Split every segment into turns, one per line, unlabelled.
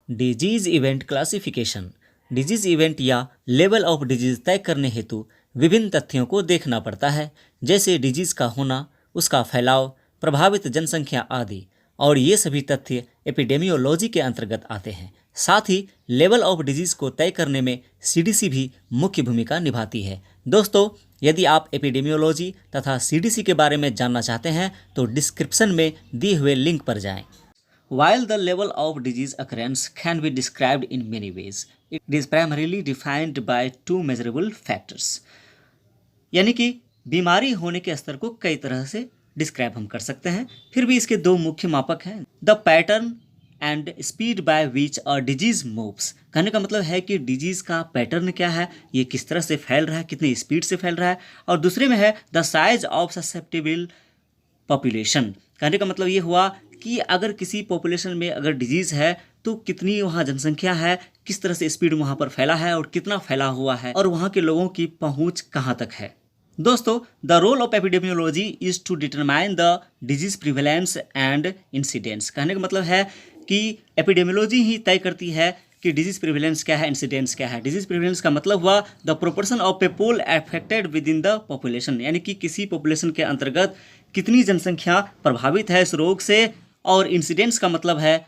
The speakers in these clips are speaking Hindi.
Disease event classification. Disease event या लेवल ऑफ डिजीज तय करने हेतु विभिन्न तथ्यों को देखना पड़ता है, जैसे डिजीज का होना, उसका फैलाव, प्रभावित जनसंख्या आदि। और ये सभी तथ्य एपिडेमियोलॉजी के अंतर्गत आते हैं। साथ ही लेवल ऑफ डिजीज को तय करने में सीडीसी भी मुख्य भूमिका निभाती है। दोस्तों, यदि आप एपिडेमियोलॉजी तथा सीडीसी के बारे में जानना चाहते हैं तो डिस्क्रिप्शन में दिए हुए लिंक पर जाएं। While the level of disease occurrence can be described in many ways, it is primarily defined by two measurable factors. यानी कि बीमारी होने के स्तर को कई तरह से डिस्क्राइब हम कर सकते हैं, फिर भी इसके दो मुख्य मापक हैं। The pattern and speed by which a disease moves. कहने का मतलब है कि डिजीज का पैटर्न क्या है, ये किस तरह से फैल रहा है, कितनी स्पीड से फैल रहा है। और दूसरे में है the size of susceptible population. कहने का मतलब ये हुआ कि अगर किसी पॉपुलेशन में अगर डिजीज़ है तो कितनी वहाँ जनसंख्या है, किस तरह से स्पीड वहाँ पर फैला है और कितना फैला हुआ है, और वहाँ के लोगों की पहुँच कहाँ तक है। दोस्तों, the role of epidemiology is to determine the disease prevalence and incidence. कहने का मतलब है कि एपिडेमियोलॉजी ही तय करती है कि डिजीज प्रिवेलेंस क्या है, इंसिडेंस क्या है। डिजीज प्रिवेलेंस का मतलब हुआ the proportion of people affected with in the population, यानी कि किसी पॉपुलेशन के अंतर्गत कितनी जनसंख्या प्रभावित है इस रोग से। और इंसिडेंस का मतलब है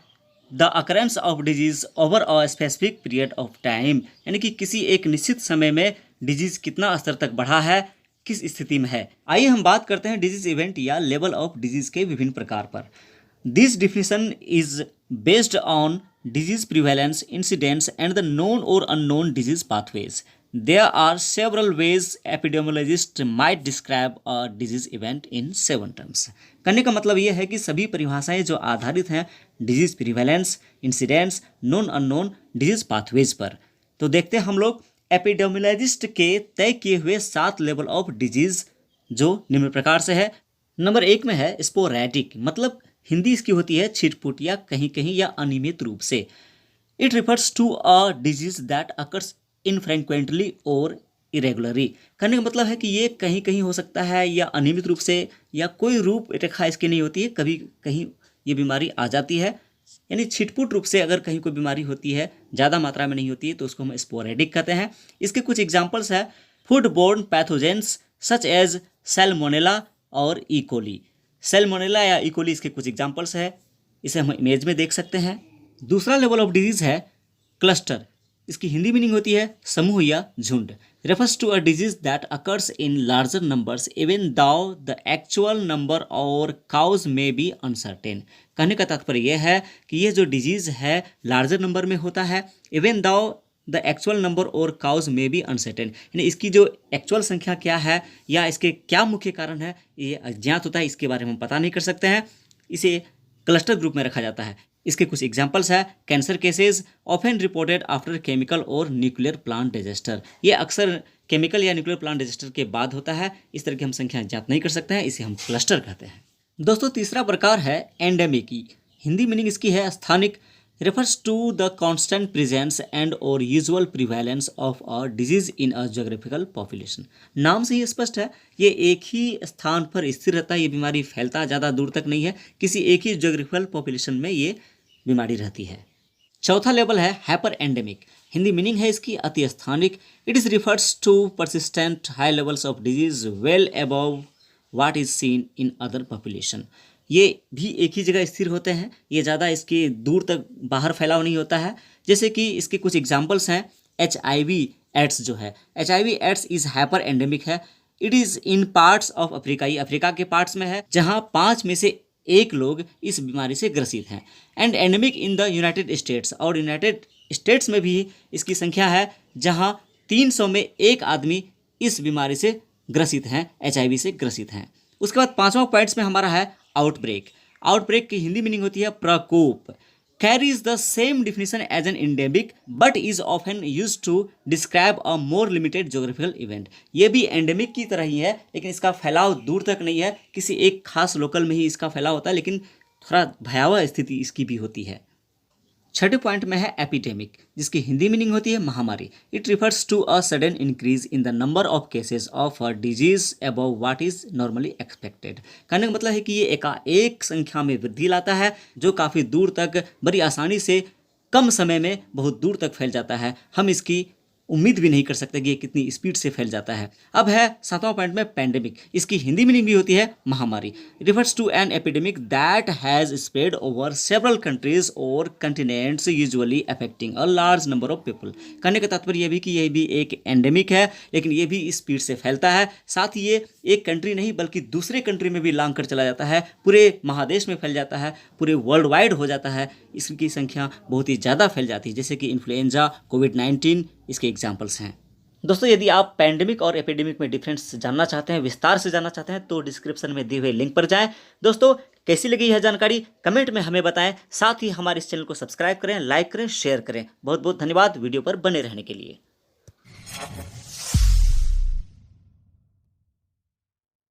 the occurrence of disease over a specific period of time, यानी कि किसी एक निश्चित समय में डिजीज कितना स्तर तक बढ़ा है, किस स्थिति में है। आइए हम बात करते हैं डिजीज इवेंट या लेवल ऑफ डिजीज के विभिन्न प्रकार पर। This definition is based on disease prevalence, incidence, and the known or unknown disease pathways. There are several ways epidemiologists might describe a disease event in 7 terms. कहने का मतलब यह है कि सभी परिभाषाएं जो आधारित हैं disease prevalence, incidence, known unknown disease pathways पर। तो देखते हैं हम लोग एपिडेमियोलॉजिस्ट के तय किए हुए 7 लेवल ऑफ डिजीज जो निम्न प्रकार से है। नंबर 1 में है स्पोरैडिक, मतलब हिंदी इसकी होती है छिटपुट या कहीं कहीं या अनियमित रूप से। It refers to a disease that occurs infrequently और इरेगुलरली। कहने का मतलब है कि ये कहीं कहीं हो सकता है या अनियमित रूप से, या कोई रूप रेखा इसकी नहीं होती है, कभी कहीं ये बीमारी आ जाती है। यानी छिटपुट रूप से अगर कहीं कोई बीमारी होती है, ज़्यादा मात्रा में नहीं होती है, तो उसको हम स्पोरेडिक कहते हैं। इसके कुछ एग्जाम्पल्स है food borne pathogens such as salmonella और इकोली। सैल्मोनेला या इकोली इसके कुछ एग्जाम्पल्स है, इसे हम इमेज में देख सकते हैं। दूसरा लेवल ऑफ डिजीज है क्लस्टर, इसकी हिंदी मीनिंग होती है समूह या झुंड। Refers to a disease that occurs in larger numbers even though the actual number or cause may be uncertain. कहने का तात्पर्य यह है कि यह जो डिजीज है लार्जर नंबर में होता है, even though the actual number or cause may be uncertain, यानी इसकी जो एक्चुअल संख्या क्या है या इसके क्या मुख्य कारण है ये अज्ञात होता है, इसके बारे में हम पता नहीं कर सकते हैं। इसे क्लस्टर ग्रुप में रखा जाता है। इसके कुछ एग्जांपल्स है cancer cases often reported after chemical और न्यूक्लियर प्लांट डिजास्टर। ये अक्सर केमिकल या न्यूक्लियर प्लांट डिजास्टर के बाद होता है। इस तरह की हम संख्या ज्ञात नहीं कर सकते हैं, इसे हम क्लस्टर कहते हैं। दोस्तों, तीसरा प्रकार है एंडेमिक की। हिंदी मीनिंग इसकी है स्थानिक। refers to the constant presence and or usual prevalence of a disease in a geographical population. नाम से ही स्पष्ट है, ये एक ही स्थान पर स्थिर रहता है, ये बीमारी फैलता ज़्यादा दूर तक नहीं है, किसी एक ही जोग्राफिकल पॉपुलेशन में ये बीमारी रहती है। चौथा लेवल है हाइपर एंडेमिक। हिंदी मीनिंग है इसकी अति स्थानिक। It is refers to persistent high levels of disease well above what is seen in other population. ये भी एक ही जगह स्थिर होते हैं, ये ज़्यादा इसके दूर तक बाहर फैलाव नहीं होता है। जैसे कि इसके कुछ एग्जांपल्स हैं HIV एड्स जो है, HIV AIDS is hyper endemic है। It is in parts of Africa, ये अफ्रीका के पार्ट्स में है जहाँ 5 में से 1 लोग इस बीमारी से ग्रसित हैं। And endemic in the United states, और यूनाइटेड स्टेट्स में भी इसकी संख्या है जहाँ 300 में 1 आदमी इस बीमारी से ग्रसित हैं, HIV से ग्रसित हैं। उसके बाद 5वां पॉइंट्स में हमारा है आउटब्रेक। आउटब्रेक की हिंदी मीनिंग होती है प्रकोप। Carries the same definition as an endemic but is often use to describe a more limited geographical event. ये भी एंडेमिक की तरह ही है, लेकिन इसका फैलाव दूर तक नहीं है, किसी एक खास लोकल में ही इसका फैलाव होता है, लेकिन थोड़ा भयावह स्थिति इसकी भी होती है। छठे पॉइंट में है एपिडेमिक, जिसकी हिंदी मीनिंग होती है महामारी। It refers to a sudden increase in the number of cases of a disease above what is normally expected. कहने का मतलब है कि ये एकाएक संख्या में वृद्धि लाता है जो काफ़ी दूर तक बड़ी आसानी से कम समय में बहुत दूर तक फैल जाता है। हम इसकी उम्मीद भी नहीं कर सकते कि ये कितनी स्पीड से फैल जाता है। अब है 7वां पॉइंट में पैंडेमिक। इसकी हिंदी मीनिंग भी होती है महामारी। Refers to an epidemic that has spread over several countries और continents usually affecting a large number of people. कहने का तात्पर्य यह भी कि यह भी एक एंडेमिक है, लेकिन ये भी स्पीड से फैलता है। साथ ही ये एक कंट्री नहीं बल्कि दूसरे कंट्री में भी लांग कर चला जाता है, पूरे महादेश में फैल जाता है, पूरे वर्ल्ड वाइड हो जाता है। इसकी संख्या बहुत ही ज़्यादा फैल जाती है, जैसे कि इन्फ्लुएंजा, कोविड-19 इसके एग्जाम्पल्स हैं। दोस्तों, यदि आप पैंडेमिक और एपिडेमिक में डिफरेंस जानना चाहते हैं, विस्तार से जानना चाहते हैं, तो डिस्क्रिप्शन में दिए हुए लिंक पर जाएं। दोस्तों, कैसी लगी यह जानकारी कमेंट में हमें बताएं। साथ ही हमारे इस चैनल को सब्सक्राइब करें, लाइक करें, शेयर करें। बहुत बहुत धन्यवाद वीडियो पर बने रहने के लिए।